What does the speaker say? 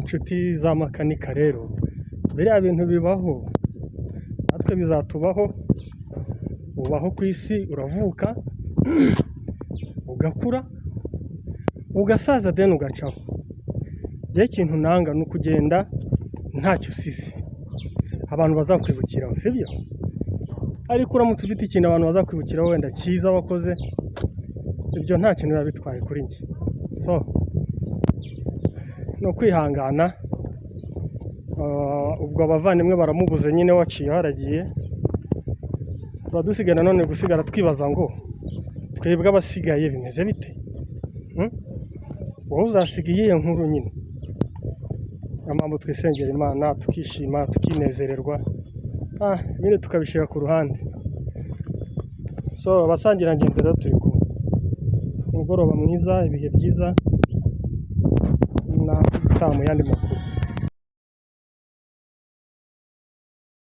inshuti z'amakanika rero biriya bintu bibaho natwe bizatubaho. Ubaho ku isi, uravuka ugakura ugasaza deni ugacaho. Njye ikintu nanga ni ukugenda ntacyo usize abantu bazakwibukiraho, sibyo? Ariko uramutse ufite ikintu abantu bazakwibukiraho wenda cyiza wakoze, ibyo nta kintu biba bitwaye kuri njye. So no kwihangana. Ubwo abavandimwe baramubuze nyine, waciye haragiye, tuba dusigaye nanone gusigara twibaza ngo twebwe abasigaye bimeze bite? Wowe uzasiga iyihe nkuru nyine? Niyo mpamvu twisengera Imana tukishima tukinezererwa, ibindi tukabishyira ku ruhande. So abasangirangendo rero turi kumwe. Umugoroba mwiza, ibihe byiza, na gutaha mu yandi makuru.